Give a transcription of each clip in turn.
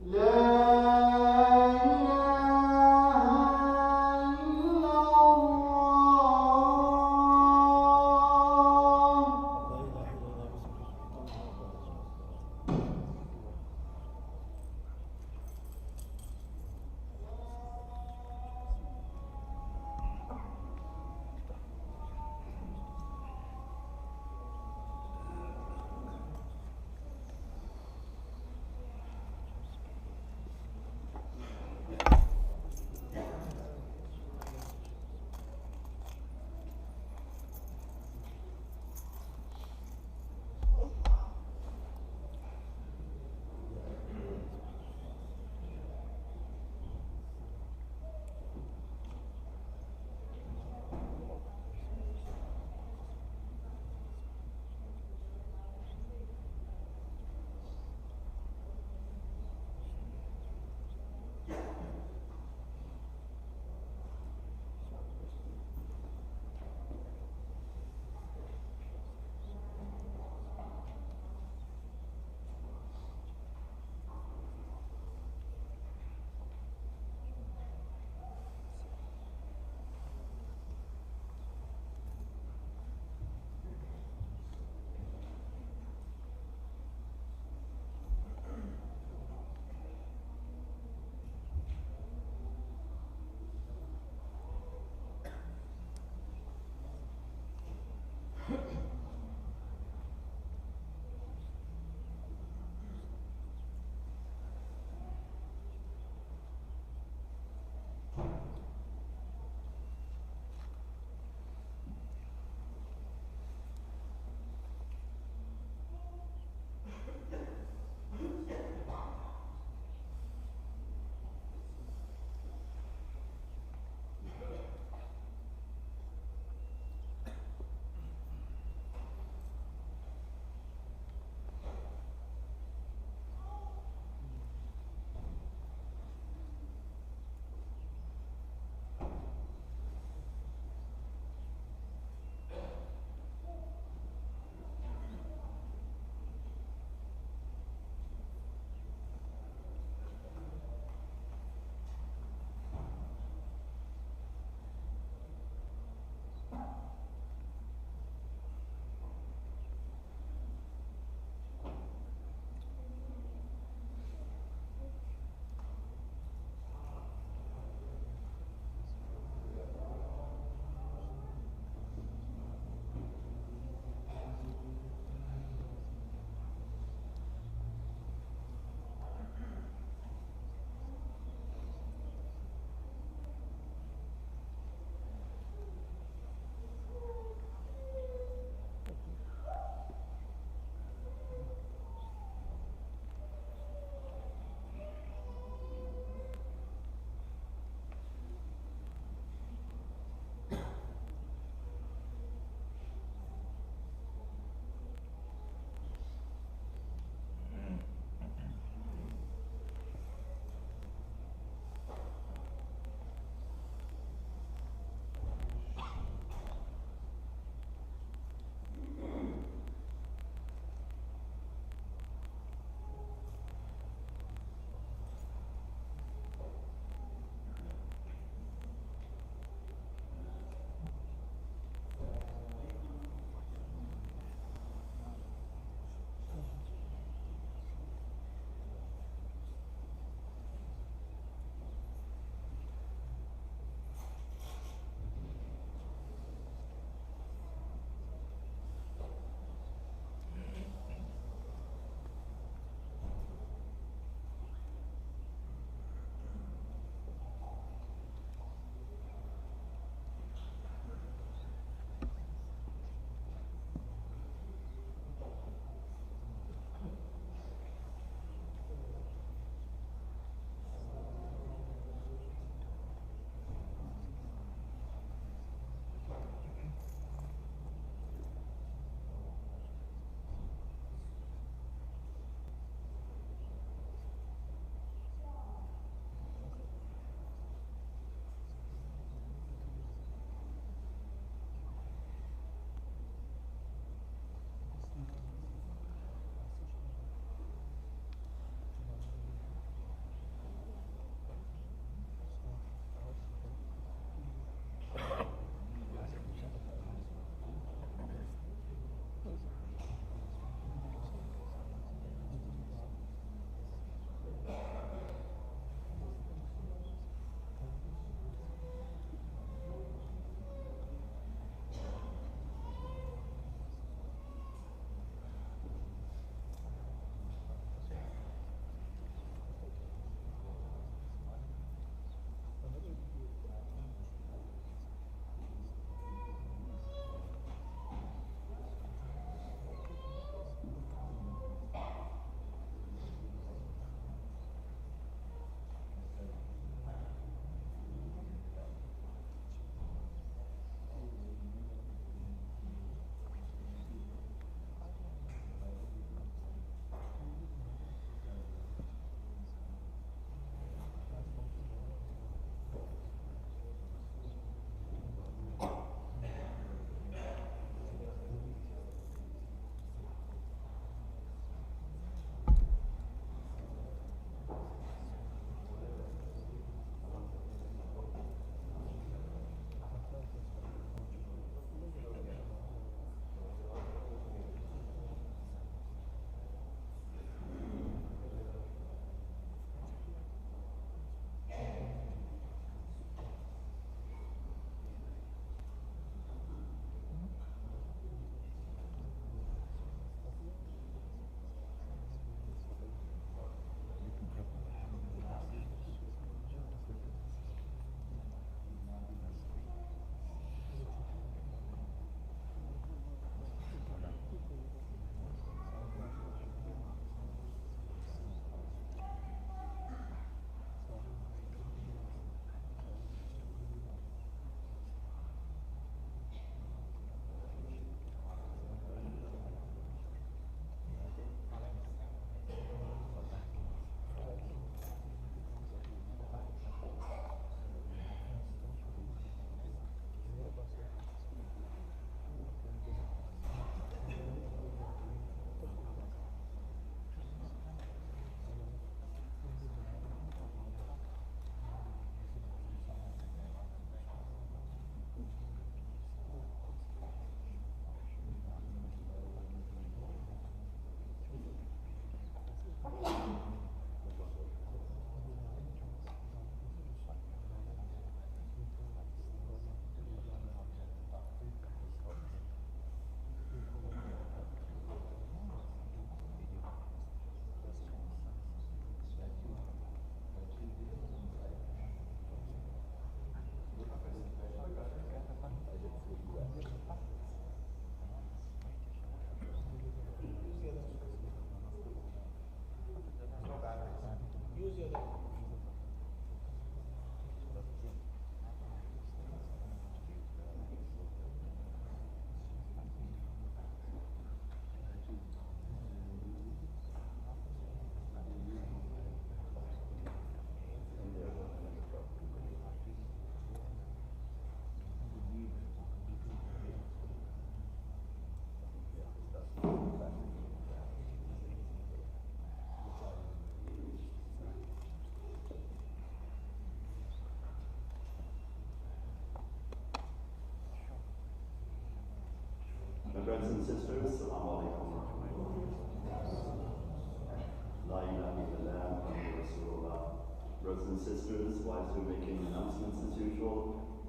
لا إله alaikum wa rahmatullah. La ilaha illallah Muhammadur Rasulullah. Brothers and sisters, whilst we're making announcements as usual,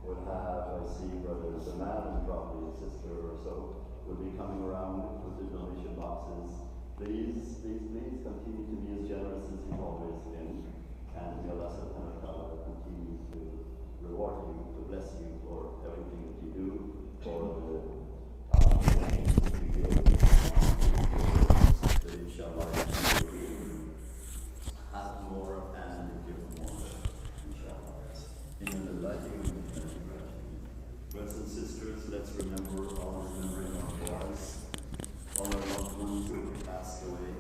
we'll have, I see Brother Zamal and probably a sister or so will be coming around with the donation boxes. Please continue to be as generous as you've always been, and may Allah subhanahu wa ta'ala continue to reward you, to bless you for everything that you do, for the things that you give, that inshallah you have more and give more, inshallah. Brothers and sisters, let's remember all remembering our boys, all our loved ones who have passed away,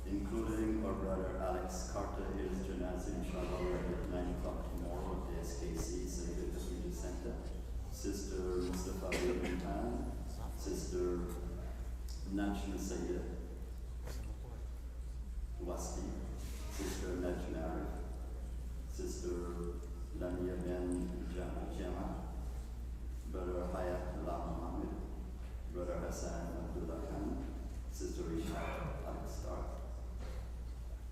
including our brother Alex Carter, his janazah, inshallah, at 9 o'clock tomorrow at the SKC, Sayyid Community Center. Sister Mustafa Ibn Khan, Sister Najma Sayyid Wasti, Sister Najma Arif, Sister Lamia Ben Jummah, Brother Hayat Allah Muhammad, Brother Hassan Abdullah Khan, Sister Isha Alex Stark.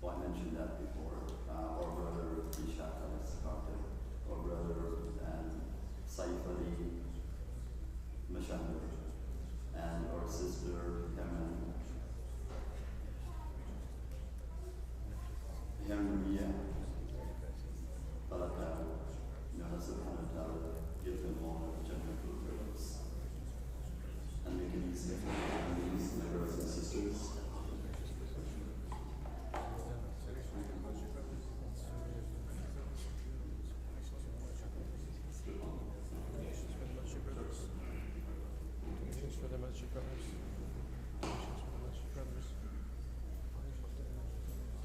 Well, I mentioned that before. Our brother Isha Alex Stark, our brother Saif Ali Mashamir, and our sister Maria Balakar. May Allah subhanahu wa ta'ala give them all the Jannah and make it easy for families, my brothers and sisters.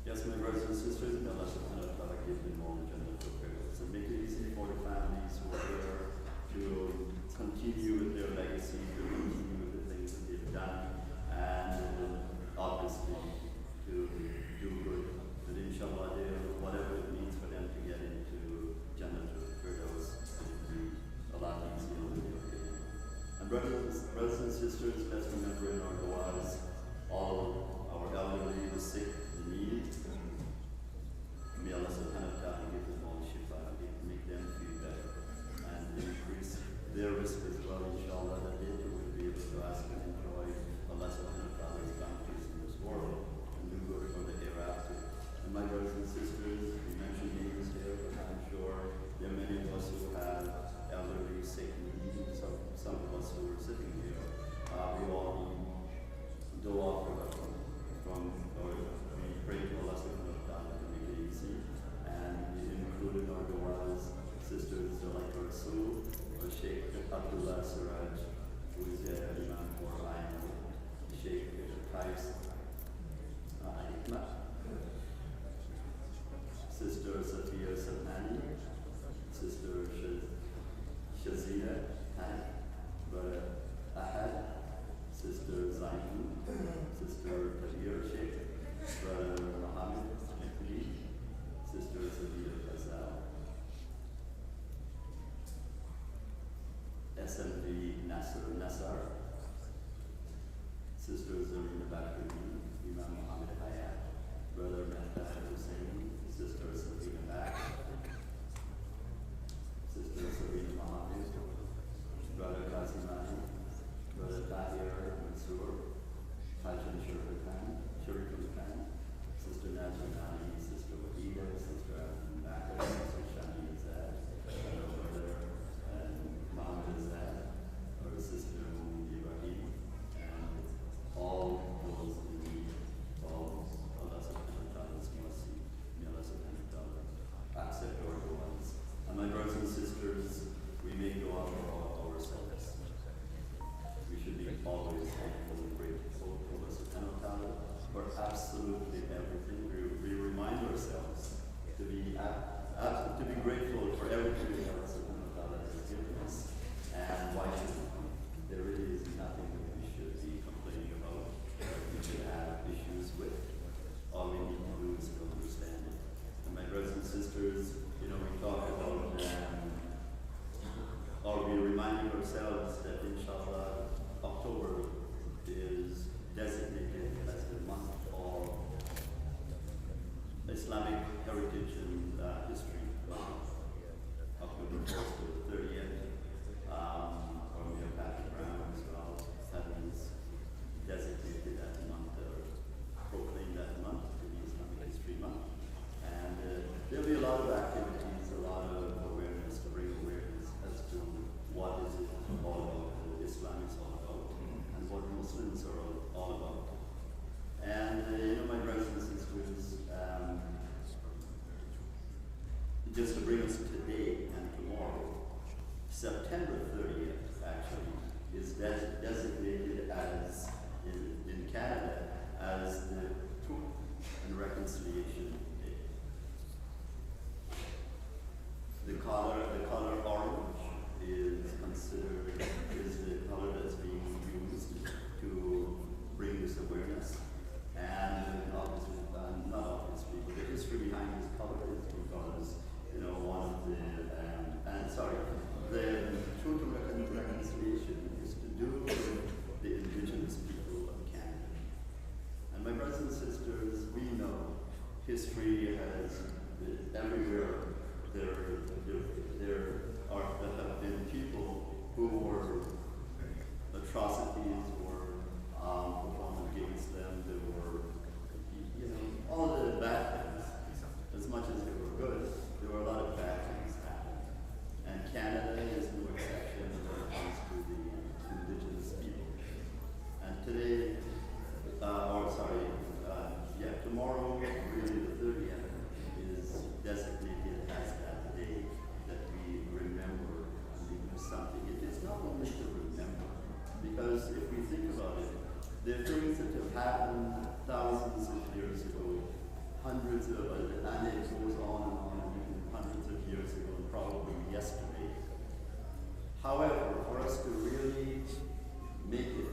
Yes, my brothers and sisters, may Allah subhanahu wa ta'ala give them all the Jannah so make it easy for the families who are there to continue with their legacy, to continue with the things that they've done, and obviously to do good. But inshallah, whatever it means for them to get into Jannah Firdaus, it will be a lot easier than they are getting. And brothers and sisters, let's remember in our du'as all our elderly, the sick, the needy. May Allah subhanahu wa ta'ala give them all shifa, make them feel better, and increase their risk as well, inshallah, that they too will be able to ask and enjoy Allah subhanahu wa ta'ala's bounties in this world and do good for the hereafter. And my brothers and sisters, we mentioned names here, but I'm sure there are many of us who have elderly, sick, needy, some of us who are sitting here. We all need dua for them we pray to Allah subhanahu wa ta'ala to make it easy, and we included our du'as, sisters like Rasul, or Sheikh Abdullah Siraj, who is the Imam for Ayn, Sheikh Qais Hikmat, Sister Safiya Salmani, Sister Shazia Khan, Brother Ahad, Sister Zain, Sister Kabir Sheikh, Brother Muhammad Mekli, Sister Sabir Fazal, SMV Nasar, Sister Zarina Bakri, Imam Muhammad Hayat, Brother Mehta Hussein, Sister Sabina Bak, Sister Sabina Muhammad, Brother Kazimani, Brother Tahir Mansour, Hajan Shariful Khan, Sister Najma Ali, Sister Wahida, Sister Abdul Bakr, Sister Shani Azad, Brother Muhammad Azad, or Sister Ibrahim, and all those in need, all Allah subhanahu wa ta'ala's mercy. May Allah subhanahu wa ta'ala accept our du'as. And my brothers and sisters, we make dua for ourselves. We should be always thankful and grateful to Allah subhanahu wa ta'ala for absolutely everything. We remind ourselves to be grateful for everything that Allah subhanahu wa ta'ala has given us. And why should we? There really is nothing that we should be complaining about, that we should have issues with. All we need to do is to understand it. And my brothers and sisters, we talk about, or we're reminding ourselves that inshallah, October is Islamic heritage and history October 1st to the 30th. Homeopathic ground as well. That is designated that month or proclaimed that month to be Islamic History Month. And there'll be a lot of activities, a lot of awareness to bring awareness as to what is it all about, what Islam is all about, and what Muslims are all about. And my brothers and sisters, just to bring us today and tomorrow, September 30th actually is designated as in Canada as the Truth and Reconciliation Day. The color orange is considered the color that's being used to bring this awareness. And obviously, not obviously, but the history behind this color is because, one of the, the Truth and Reconciliation is to do with the indigenous people of Canada. And my brothers and sisters, we know history has everywhere. There have been people who were atrocities were performed against them. There were, all the bad things. As much as they were good, there were a lot of bad things happening. And Canada is no exception when it comes to the indigenous people. And today, tomorrow, really the 30th, is designated as that day that we remember and we do something. It is not only to remember, because if we think about it, there are things that have happened thousands of years ago, hundreds of, and it goes on and even hundreds of years ago, and probably yesterday. However, for us to really make it,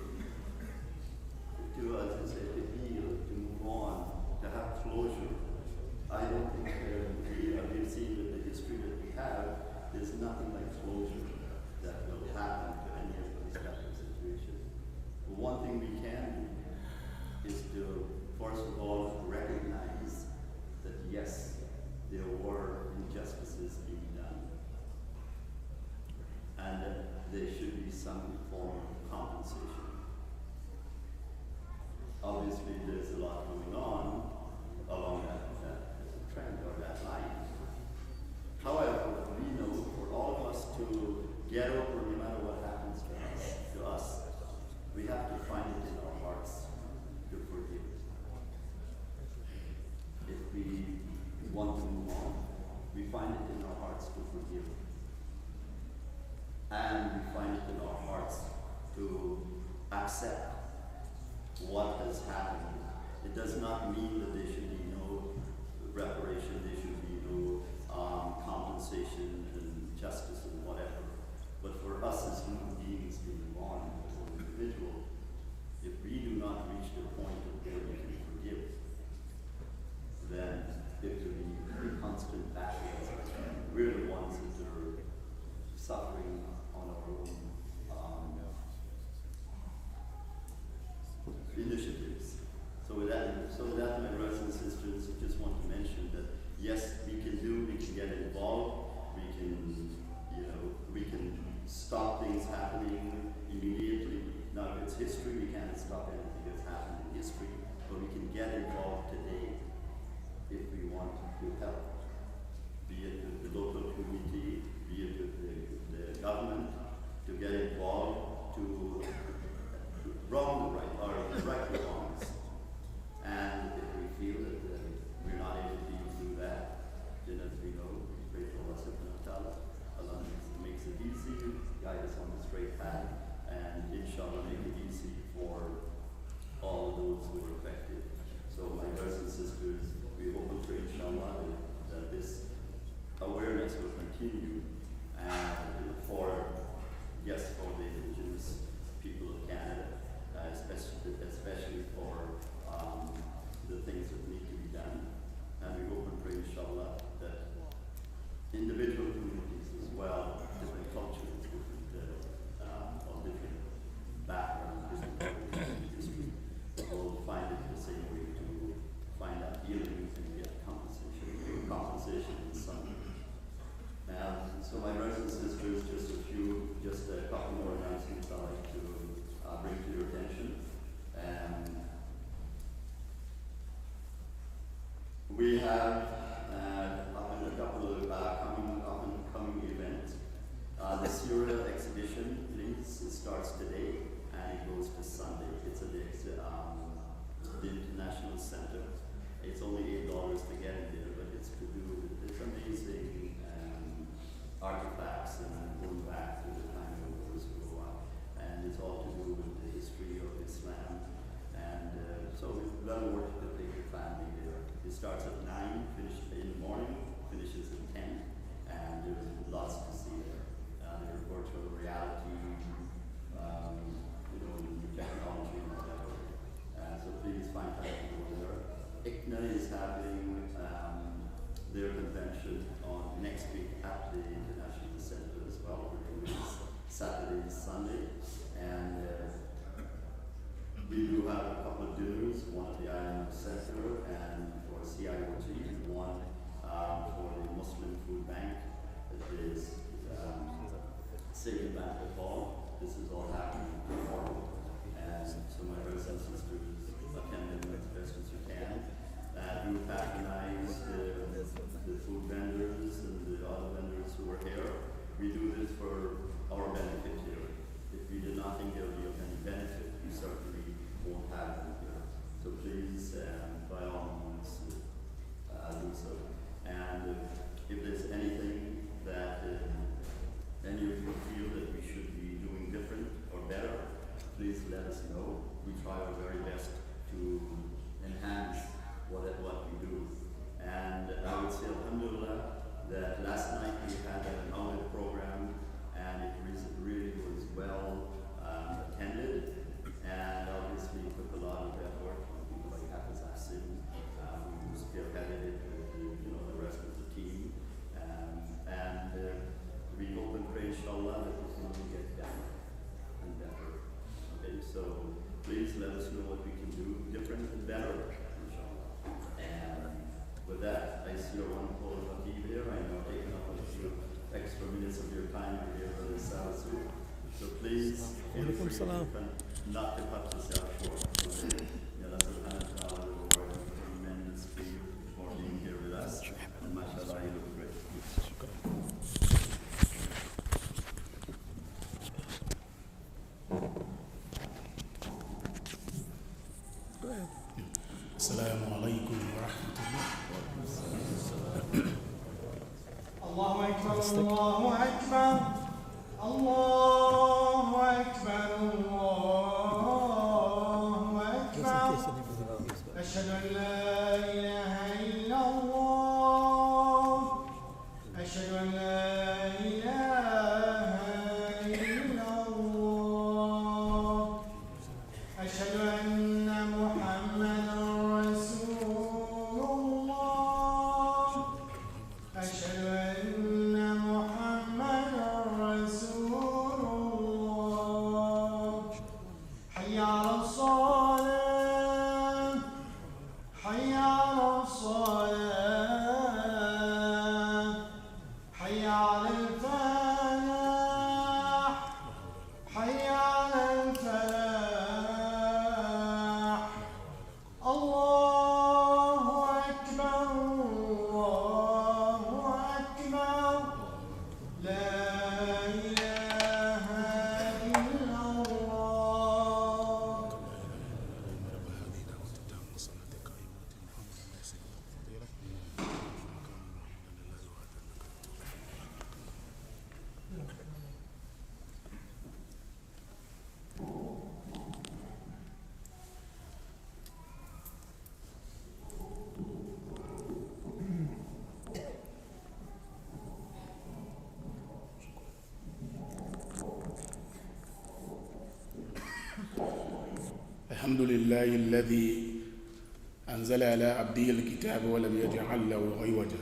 to heal, to move on, to have closure, I don't think we've seen with the history that we have, there's nothing like closure that will happen to any of these type of situations. But one thing we can do is to, first of all, recognize that yes, there were injustices being done, and that there should be some form of compensation. Obviously, there's a lot going on along that trend or that line. However, we know for all of us to get over no matter what happens to us, we have to find it in our hearts to forgive. If we want to move on, we find it in our hearts to forgive. And we find it in our hearts to accept what has happened. It does not mean that there should be no reparation, there should be no compensation and justice and whatever. But for us as human beings to move on as an individual, if we do not reach the point of where we can forgive, then it will be a constant battle. We're the ones that are suffering on our own initiatives. So with that, my brothers and sisters, I just want to mention that yes, we can get involved, we can stop things happening immediately. Now if it's history, we can't stop anything that's happened in history, but we can get involved today if we want to help, be it with the local community, be it with the government, to get involved, to wrong the right, or right the wrongs. And if we feel that we're not able to do that, then as we know, we pray for Allah subhanahu wa ta'ala. Allah makes it easy, guide us on the straight path, and inshallah make it easy for all those who are affected. So my brothers and sisters, we hope and pray inshallah that So my brothers and sisters, just a couple more announcements I'd like to bring to your attention. We have a couple of coming events. The serial exhibition, please, it starts today and it goes to Sunday. It's at the International Center. It's only $8 to get in there, but it's to do with this amazing artifacts and going back to the time of those who go out. And it's all to do with the history of Islam. And so it's well worth it to take your family there. It starts at 9, finishes in the morning, finishes at 10, and there's lots to see there. There's virtual reality, technology and whatever. So please find time to go there. ICNA is having their convention on next week at the International Center as well. We're doing this Saturday and Sunday. And we do have a couple of dinners, one at the Island Center and for CIOT, and one for the Muslim Food Bank at this Sacred Banquet Hall. This is all happening tomorrow. And so my brothers and sisters attend them as best as you can. Do patronize the food vendors and the other vendors who are here. We do this for our benefit here. If we did not think there would be of any benefit, we certainly won't have them here. So please, by all means, do so. And if there's anything that any of you feel that we should be doing different or better, please let us know. We try our very best to enhance what we do. And I would say, alhamdulillah, that last night we had an audit program and it really was well attended, and obviously it took a lot of effort from people like Hafiz Hassan, who spearheaded it with the rest of the team. And we hope and pray, inshallah, that this will get better and better. Okay, so please let us know what we can do different and better, inshallah. And with that, I see your wonderful Latif here. I know I've taken up a few extra minutes of your time here for this Salasu. So please, feel free not to cut this out short. May Allah subhanahu wa ta'ala reward you for tremendously for being here with us. And mashallah, you look great. Assalamu alaikum wa rahmatullah. Allahu Akbar, Allahu Akbar, Allahu Akbar, Allahu Akbar. Ashhadu an la ilaha illallah. Ashhadu an la ilaha illallah. Ashhadu anna Muhammadan الحمد لله الذي أنزل على عبده الكتاب ولم يجعل له عوجا.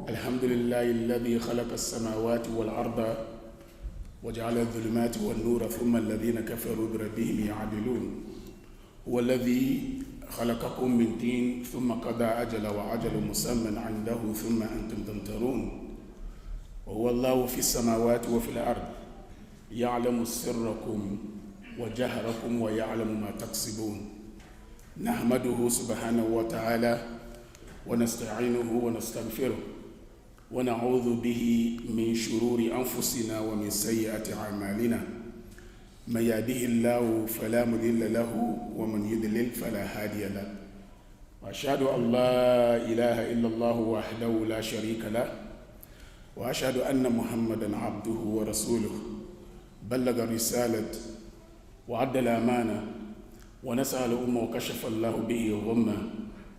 الحمد لله الذي خلق السماوات والأرض وجعل الظلمات والنور ثم الذين كفروا بربهم يعدلون. هو الذي خلقكم من طين ثم قضى أجل وأجل مسمى عنده ثم أنتم تمترون. وهو الله في السماوات وفي الأرض يعلم سركم وجهركم ويعلم ما تكسبون نحمده سبحانه وتعالى ونستعينه ونستغفره ونعوذ به من شرور أنفسنا ومن سيئات أعمالنا من يهده الله فلا مضل له ومن يضلل فلا هادي له وأشهد أن لا إله إلا الله وحده لا شريك له وأشهد أن محمدا عبده ورسوله بلغ الرسالة وأدى الأمانة ونصح الأمة وكشف الله به الغمة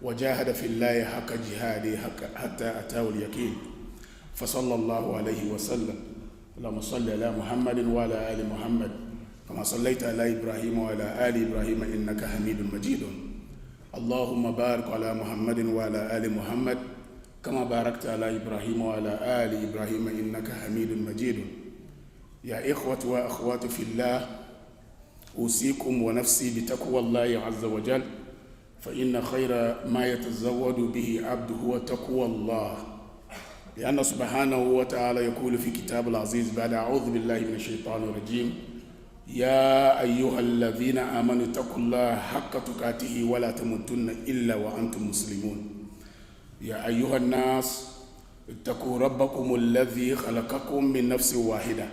وجاهد في الله حق جهاده حتى أتاه اليقين فصلى الله عليه وسلم اللهم صل على محمد وعلى آل محمد كما صليت على إبراهيم وعلى آل إبراهيم إنك حميد مجيد اللهم بارك على محمد وعلى آل محمد كما باركت على إبراهيم وعلى آل إبراهيم إنك حميد مجيد يا إخوة وأخوات في الله أوصيكم ونفسي بتقوى الله عز وجل فإن خير ما يتزود به عبده هو تقوى الله لأن سبحانه وتعالى يقول في كتاب العزيز بعد أعوذ بالله من الشيطان الرجيم يا أيها الذين آمنوا اتقوا الله حق تقاته ولا تموتن إلا وأنتم مسلمون يا أيها الناس اتقوا ربكم الذي خلقكم من نفس واحدة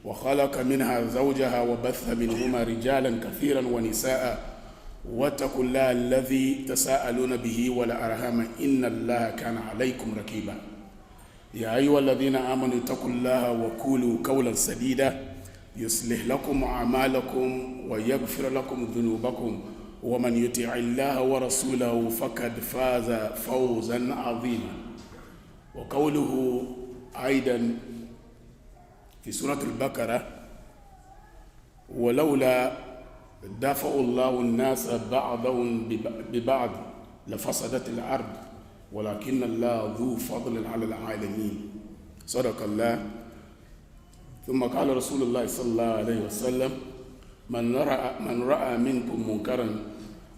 وخلق منها زوجها وبث منهما رجالا كثيرا ونساء واتقوا الله الذي تساءلون به والأرحام إن الله كان عليكم رقيبا يا أيها الذين آمنوا اتقوا الله وقولوا قولا سديدا يصلح لكم أعمالكم ويغفر لكم ذنوبكم ومن يطع الله ورسوله فقد فاز فوزا عظيما وقوله أيضا في سورة البقرة ولولا دفع الله الناس بعضهم ببعض لفسدت الأرض ولكن الله ذو فضل على العالمين صدق الله ثم قال رسول الله صلى الله عليه وسلم من رأى منكم منكرا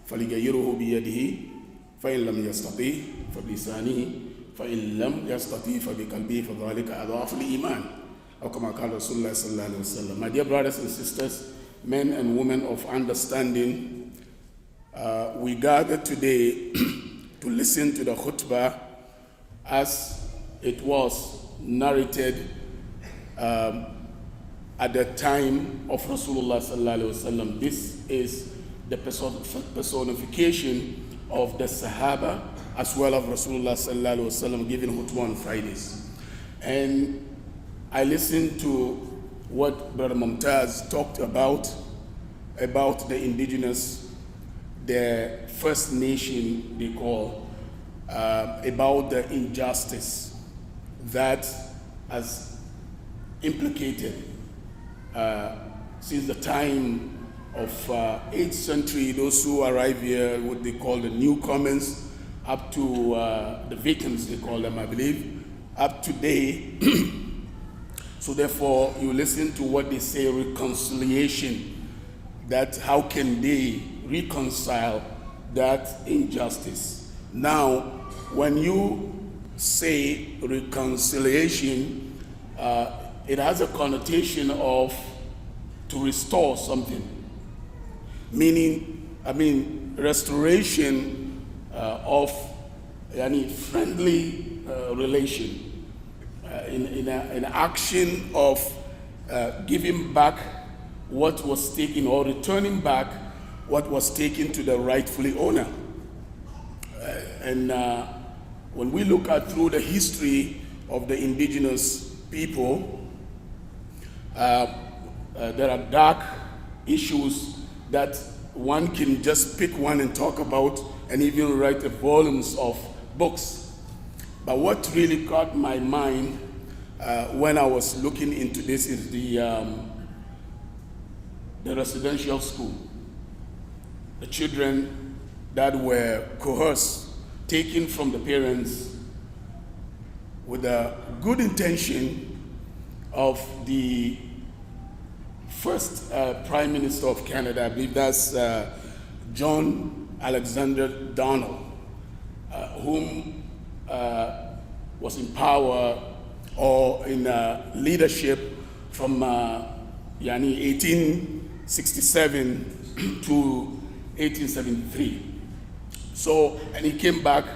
فليغيره بيده فإن لم يستطيع فبلسانه فإن لم يستطيع فبقلبه فذلك أضعف الإيمان أو كما قال رسول الله صلى الله عليه وسلم. My dear brothers and sisters, men and women of understanding, we gather today to listen to the khutbah as it was narrated at the time of Rasulullah sallallahu alaihi wasallam. This is the personification of the Sahaba as well as Rasulullah sallallahu alaihi wasallam giving khutbah on Fridays. And I listened to what Brother Mumtaz talked about the indigenous, the First Nation they call, about the injustice that has implicated since the time of 8th century, those who arrive here, what they call the newcomers, up to the victims, they call them, I believe, up to date. So therefore, you listen to what they say, reconciliation, that how can they reconcile that injustice. Now, when you say reconciliation, it has a connotation of to restore something, meaning restoration of any friendly relation, in an action of giving back what was taken or returning back what was taken to the rightfully owner. And when we look at through the history of the indigenous people, there are dark issues that one can just pick one and talk about and even write volumes of books. But what really caught my mind when I was looking into this is the residential school. The children that were coerced, taken from the parents with a good intention of the first Prime Minister of Canada, I believe that's John Alexander Donald, whom was in power or in leadership from 1867 to 1873. So, and he came back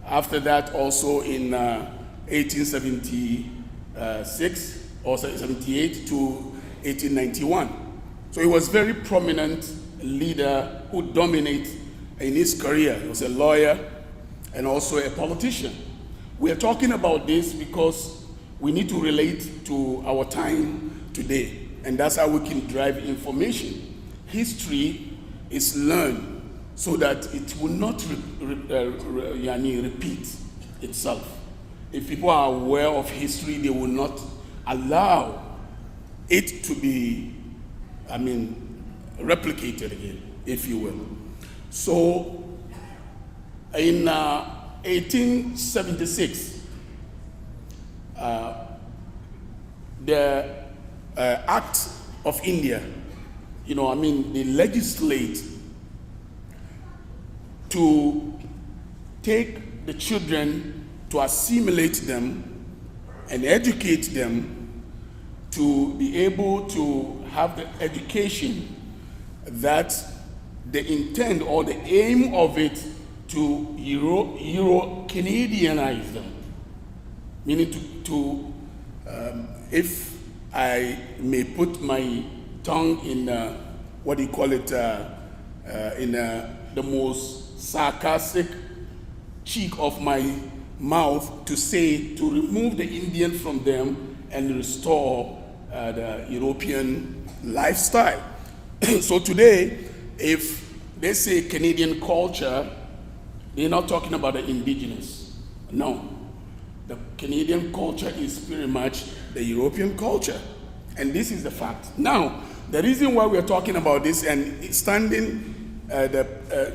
after that also in 1876 or 78 to 1891. So he was very prominent leader who dominated in his career. He was a lawyer and also a politician. We are talking about this because we need to relate to our time today, and that's how we can drive information. History is learned so that it will not repeat itself. If people are aware of history, they will not allow it to be, replicated again, if you will. So, in 1876, the Act of India, they legislate to take the children, to assimilate them and educate them to be able to have the education that the intent or the aim of it to Euro-Canadianize them. Meaning if I may put my tongue in the most sarcastic cheek of my mouth, to say, to remove the Indian from them and restore the European lifestyle. So today, if they say Canadian culture, they're not talking about the indigenous. No. The Canadian culture is pretty much the European culture. And this is the fact. Now, the reason why we're talking about this and standing the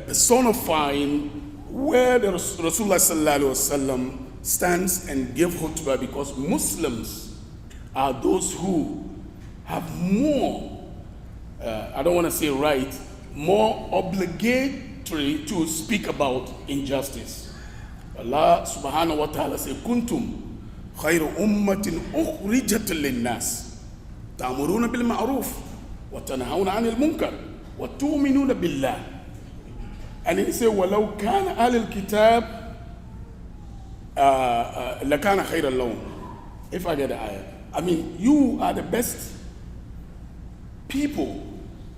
personifying where the Rasulullah sallallahu alaihi wasallam stands and give khutbah, because Muslims are those who have more, I don't want to say right, more obligatory to speak about injustice. Allah subhanahu wa ta'ala says, Kuntum khayru ummatin ukhrijat lin-nas ta'muruna bil ma'ruf wa tanhauna 'anil munkar wa tu'minuna billah. And he said, وَلَوْ كَانَ أَهْلُ الْكِتَابِ لَكَانَ خَيْرًا لَهُمْ. If I get the ayah. You are the best people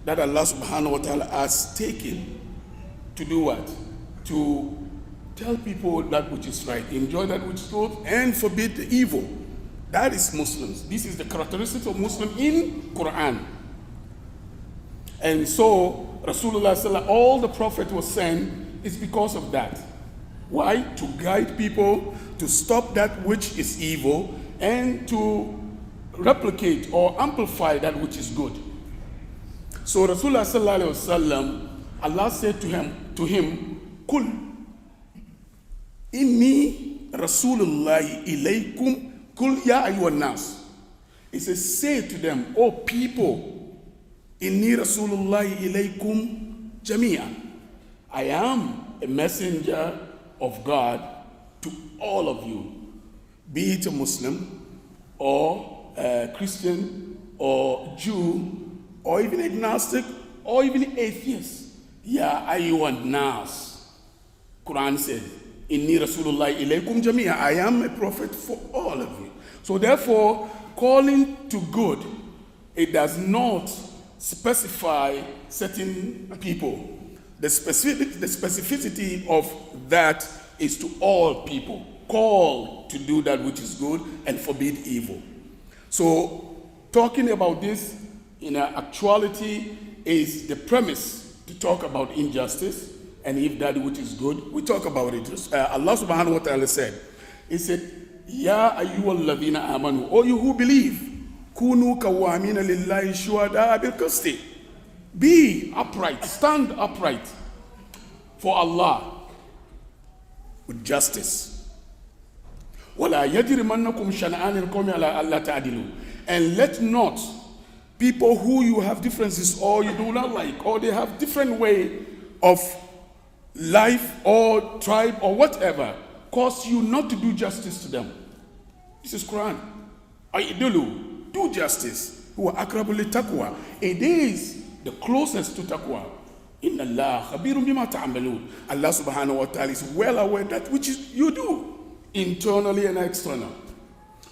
that Allah subhanahu wa ta'ala has taken to do what? To tell people that which is right, enjoy that which is good, and forbid the evil. That is Muslims. This is the characteristic of Muslim in Quran. And so, Rasulullah sallallahu, all the Prophet was sent is because of that. Why? To guide people, to stop that which is evil, and to replicate or amplify that which is good. So Rasulullah sallallahu alaihi wasallam, Allah said to him, Kul inni Rasulullahi ilaykum kul ya ayyuhan nas. He says, say to them, O people, inni Rasulullahi ilaykum jami'an. I am a messenger of God to all of you, be it a Muslim or a Christian or Jew or even agnostic or even atheist. Ya ayyuhan nas. Quran said, Inni Rasulullah ilaykum jami'a. I am a prophet for all of you. So therefore, calling to good, it does not specify certain people. The specificity of that is to all people. Call to do that which is good and forbid evil. So talking about this in actuality is the premise to talk about injustice, and if that which is good, we talk about it. Allah subhanahu wa ta'ala said, He said, Ya ayyuhalladhina amanu, O you who believe, kunu kawamina lillahi shuhada bil qisti. Be upright, stand upright for Allah with justice. وَلَا يَجْرِمَنَّكُمْ شَنَآنِ الْقَوْمِ عَلَىٰ أَلَّا تَعْدِلُوا. And let not people who you have differences or you do not like, or they have different way of life or tribe or whatever, cause you not to do justice to them. This is Quran. Aidulu, do justice. Huwa akrabu li taqwa. It is the closest to taqwa. Inna Allah khabirun bima ta'malun. Allah subhanahu wa ta'ala is well aware that which you do, internally and external.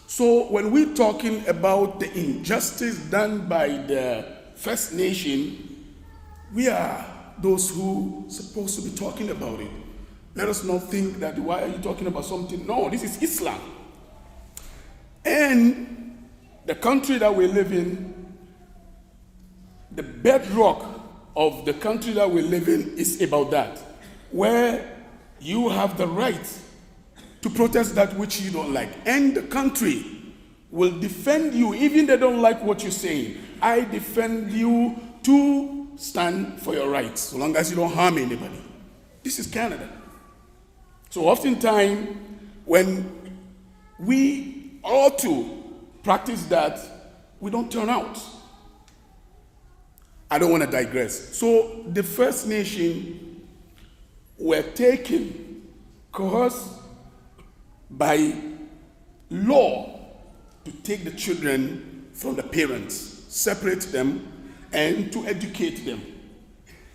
So when we're talking about the injustice done by the First Nation, we are those who are supposed to be talking about it. Let us not think that why are you talking about something? No, this is Islam. And the country that we live in, the bedrock of the country that we live in is about that, where you have the right to protest that which you don't like. And the country will defend you, even they don't like what you're saying. I defend you to stand for your rights, so long as you don't harm anybody. This is Canada. So oftentimes, when we ought to practice that, we don't turn out. I don't want to digress. So the First Nation were taken, coerced by law to take the children from the parents, separate them, and to educate them.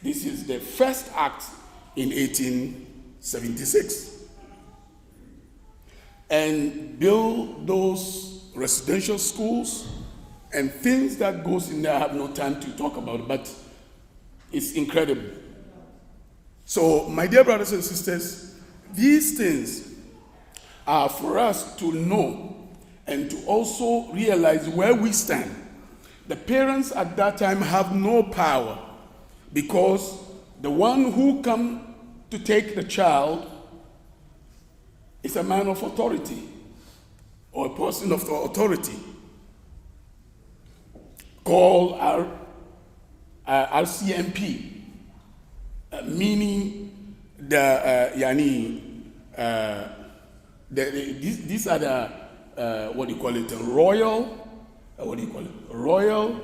This is the first act in 1876. And build those residential schools and things that goes in there. I have no time to talk about it, but it's incredible. So, my dear brothers and sisters, these things are for us to know and to also realize where we stand. The parents at that time have no power because the one who come to take the child is a man of authority or a person of authority called RCMP, meaning these are the what do you call it? Royal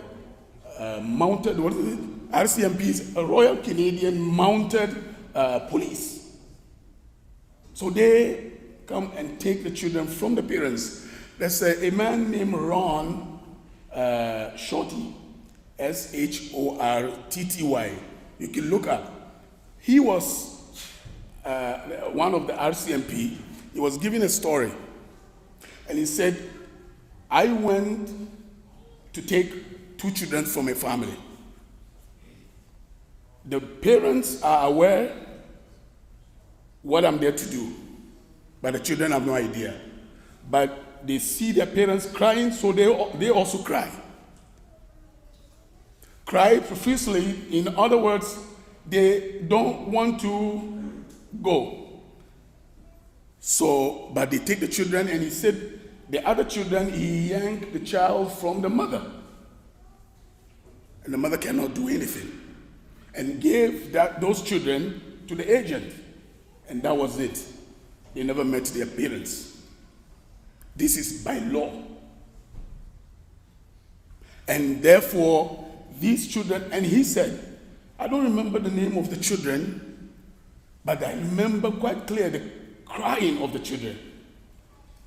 Mounted. What is it? RCMP is a Royal Canadian Mounted Police. So they come and take the children from the parents. There's a man named Ron Shorty, Shortty. You can look up. He was one of the RCMP. He was giving a story, and he said, I went to take 2 children from a family. The parents are aware what I'm there to do, but the children have no idea. But they see their parents crying, so they also cry. Cry profusely. In other words, they don't want to go. So, but they take the children, and he said, the other children, he yanked the child from the mother. And the mother cannot do anything. And gave those children to the agent. And that was it. They never met their parents. This is by law. And therefore, these children, and he said, I don't remember the name of the children, but I remember quite clear the crying of the children.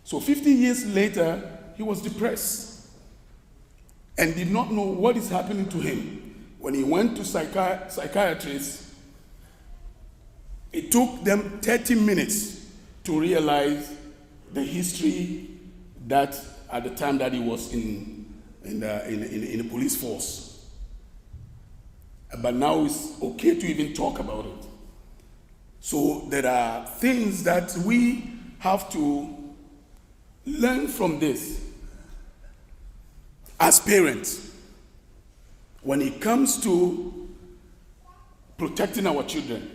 So 50 years later, he was depressed and did not know what is happening to him. When he went to psychiatrists, it took them 30 minutes to realize the history that at the time that he was in the police force. But now it's okay to even talk about it. So there are things that we have to learn from this as parents when it comes to protecting our children.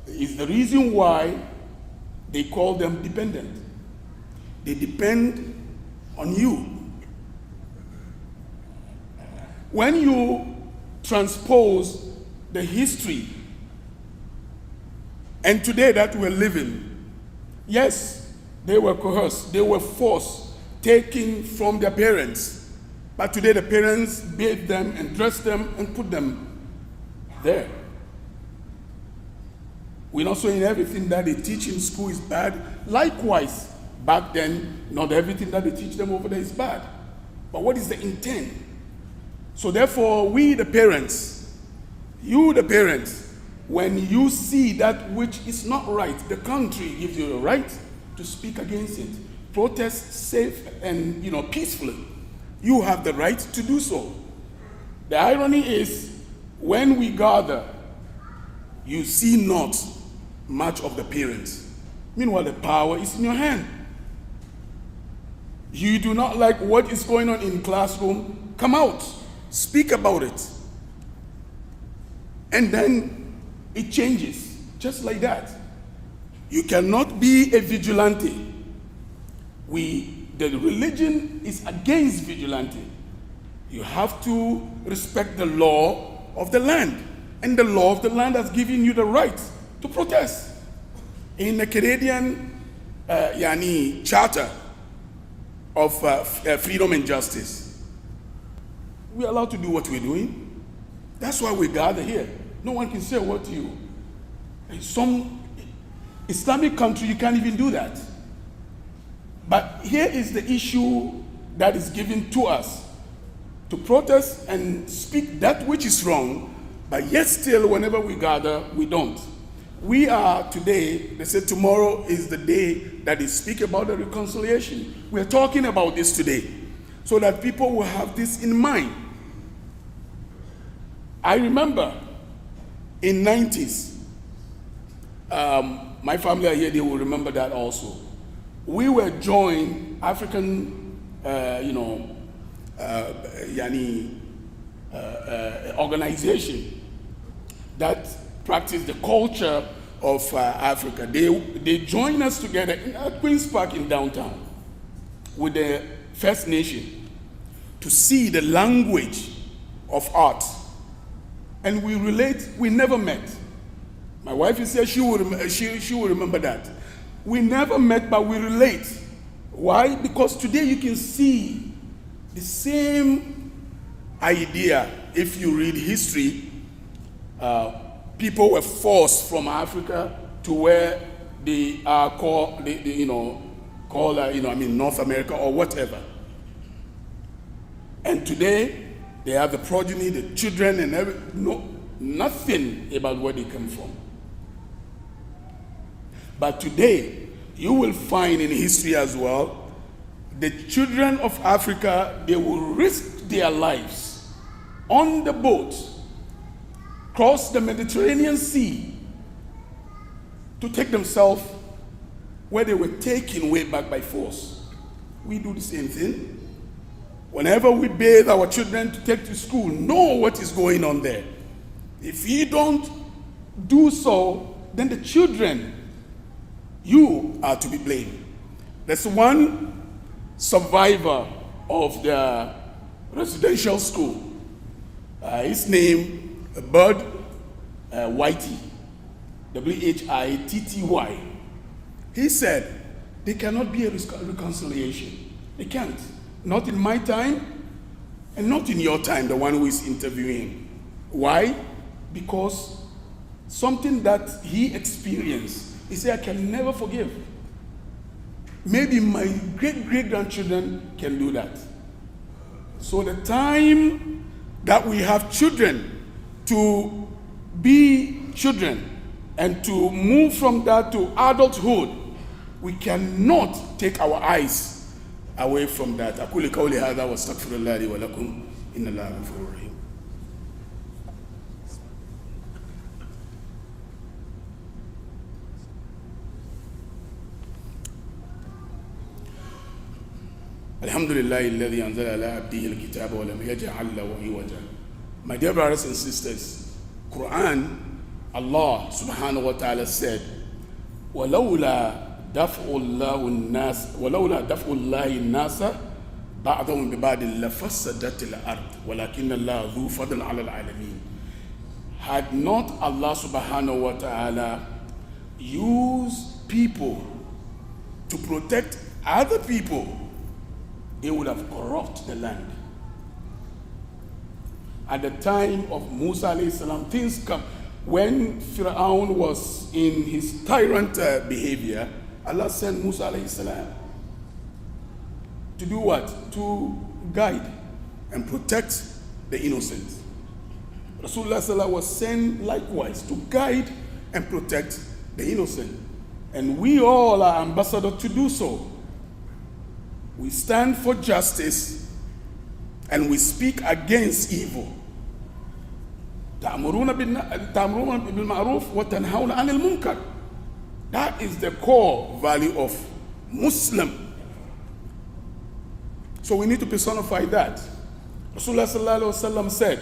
Is the reason why they call them dependent. They depend on you. When you transpose the history and today that we're living, yes, they were coerced, they were forced, taken from their parents. But today the parents bathe them and dress them and put them there. We're not saying everything that they teach in school is bad. Likewise, back then, not everything that they teach them over there is bad. But what is the intent? So therefore, we the parents, you the parents, when you see that which is not right, the country gives you the right to speak against it. Protest safe and peacefully. You have the right to do so. The irony is, when we gather, you see not much of the parents. Meanwhile, the power is in your hand. You do not like what is going on in classroom, come out, speak about it. And then it changes, just like that. You cannot be a vigilante. The religion is against vigilante. You have to respect the law of the land. And the law of the land has given you the right to protest. In the Canadian Charter of Freedom and Justice, we're allowed to do what we're doing. That's why we gather here. No one can say what to you. In some Islamic country, you can't even do that. But here is the issue that is given to us, to protest and speak that which is wrong, but yet still, whenever we gather, we don't. We are today, they said tomorrow is the day that they speak about the reconciliation. We're talking about this today, so that people will have this in mind. I remember in 90s, my family are here, they will remember that also. We were joined African, organization that practice the culture of Africa. They joined us together at Queen's Park in downtown with the First Nation to see the language of art. And we relate, we never met. My wife is here, she will remember that. We never met, but we relate. Why? Because today you can see the same idea. If you read history, people were forced from Africa to where they are called, North America or whatever. And today, they have the progeny, the children, and nothing about where they come from. But today, you will find in history as well, the children of Africa, they will risk their lives on the boat, cross the Mediterranean Sea to take themselves where they were taken way back by force. We do the same thing. Whenever we bathe our children to take to school, know what is going on there. If you don't do so, then the children, you are to be blamed. There's one survivor of the residential school. His name, Bud Whitey, Whitty. He said, there cannot be a reconciliation. They can't. Not in my time, and not in your time, the one who is interviewing. Why? Because something that he experienced, he said, I can never forgive. Maybe my great-great-grandchildren can do that. So the time that we have children to be children and to move from that to adulthood, we cannot take our eyes away from that. أقول قولي هذا واستغفر الله لي ولكم إن الله غفور رحيم. الحمد لله الذي أنزل على عبده الكتاب ولم يجعل له عوجا. My dear brothers and sisters, Quran, Allah subhanahu wa ta'ala said, ولولا دفع الله الناس بعضهم ببعض لفسدت الأرض ولكن الله ذو فضل على العالمين. Had not Allah subhanahu wa ta'ala used people to protect other people, they would have corrupted the land. At the time of Musa alayhi salam, things come. When Fir'aun was in his tyrant behavior, Allah sent Musa alayhi salam to do what? To guide and protect the innocent. Rasulullah Sallallahu was sent likewise to guide and protect the innocent. And we all are ambassadors to do so. We stand for justice and we speak against evil. تأمرون بالمعروف وتنهون عن المنكر. That is the core value of Muslim. So we need to personify that. Rasulullah sallallahu alaihi wasallam said,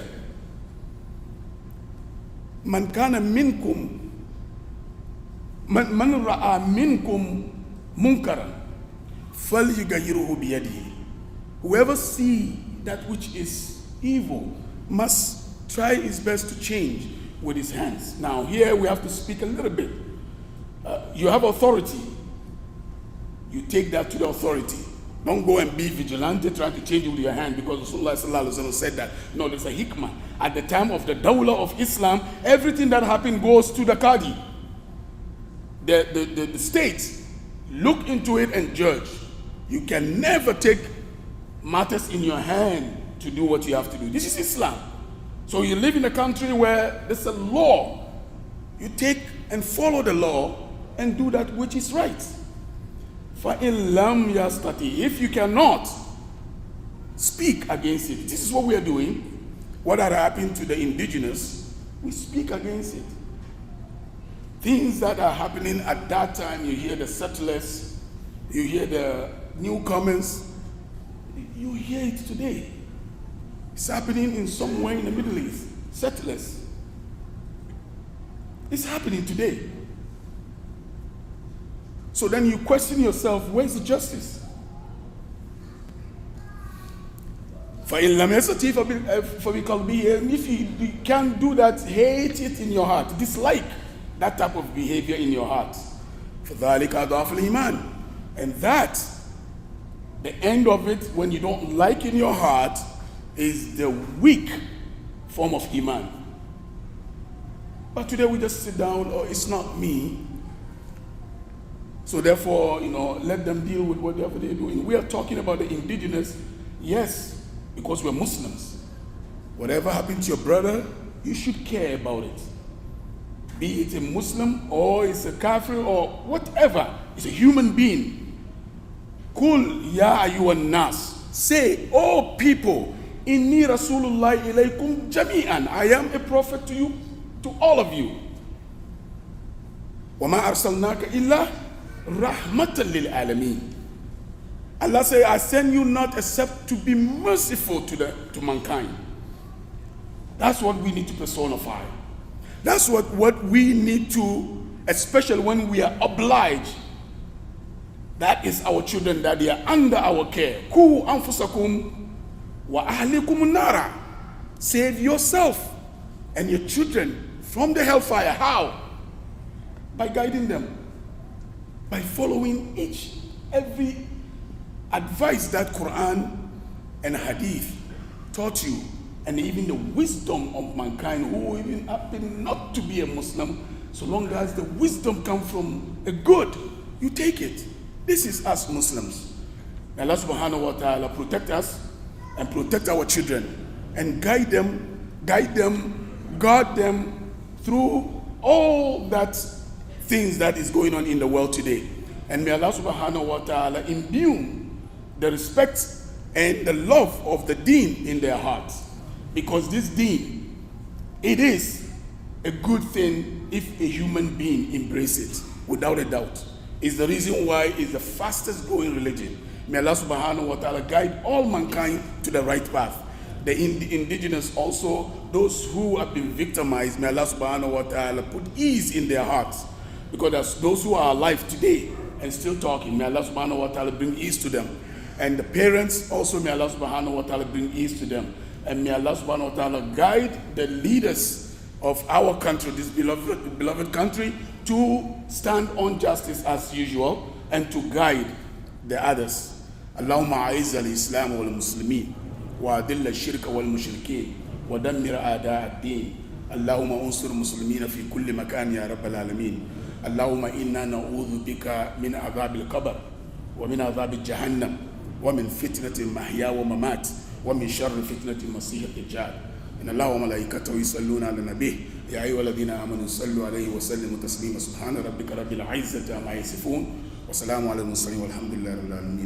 "Man kana minkum, man ra'a minkum munkaran, falyughayyirhu biyadihi." Whoever see that which is evil must try his best to change with his hands. Now here we have to speak a little bit. You have authority. You take that to the authority. Don't go and be vigilante trying to change it with your hand, because Rasulullah sallallahu alaihi wasallam said that. No, there's a hikmah. At the time of the Dawla of Islam, everything that happened goes to the Qadi. The state look into it and judge. You can never take matters in your hand to do what you have to do. This is Islam. So you live in a country where there's a law. You take and follow the law and do that which is right. فَإِن لَمْ يَسْتَطِعْ. If you cannot, speak against it. This is what we are doing. What had happened to the indigenous, we speak against it. Things that are happening at that time, you hear the settlers, you hear the newcomers, you hear it today. It's happening in somewhere in the Middle East. Settlers. It's happening today. So then you question yourself, where's the justice? فَإِن لَمْ يَسْتَطِعْ فَبِقَلْبِهِ. If you can't do that, hate it in your heart, dislike that type of behavior in your heart. فَذَلِكَ أَضْعَفُ الْإِيمَانِ. And that, the end of it, when you don't like in your heart, is the weak form of Iman. But today we just sit down, oh, it's not me. So therefore, let them deal with whatever they're doing. We are talking about the indigenous, yes, because we're Muslims. Whatever happened to your brother, you should care about it. Be it a Muslim or it's a kafir or whatever, it's a human being. Kul ya ayyuhan nas. Say, oh people, inni rasulullah ilaykum jami'an. I am a prophet to you, to all of you. وَمَا أَرْسَلْنَاكَ إِلَّا رَحْمَةً لِلْعَالَمِينَ. Allah says, I send you not except to be merciful to mankind. That's what we need to personify. That's what we need to, especially when we are obliged. That is our children, that they are under our care. Ku anfusakum wa ahlikum nara. Save yourself and your children from the hellfire. How? By guiding them. By following every advice that Quran and Hadith taught you, and even the wisdom of mankind who even happen not to be a Muslim, so long as the wisdom comes from a good, you take it. This is us Muslims. May Allah subhanahu wa ta'ala protect us and protect our children and guide them, guard them through all that things that is going on in the world today. And may Allah subhanahu wa ta'ala imbue the respect and the love of the deen in their hearts. Because this deen, it is a good thing if a human being embraces it, without a doubt. It's the reason why it's the fastest growing religion. May Allah subhanahu wa ta'ala guide all mankind to the right path. The indigenous also, those who have been victimized, may Allah subhanahu wa ta'ala put ease in their hearts. Because as those who are alive today and still talking, may Allah subhanahu wa ta'ala bring ease to them. And the parents also, may Allah subhanahu wa ta'ala bring ease to them. And may Allah subhanahu wa ta'ala guide the leaders of our country, this beloved country, to stand on justice as usual and to guide the others. Allahumma a'izz al-Islam wal-Muslimin wa adil al-shirk wal-mushrikeen wa dammir a'da' ad-din. Allahumma unsur muslimina fi kulli makan ya rabbal alamin. Allahumma inna na'udhu bika min adhab al-qabr wa min adhab jahannam ومن فتنة المحيا وممات ومن شر فتنة المسيح الدجال إن الله وملائكته يصلون على النبي يا أيها الذين آمنوا صلوا عليه وسلموا تسليما سبحان ربك رب العزة عما يصفون وسلام على المرسلين والحمد لله رب العالمين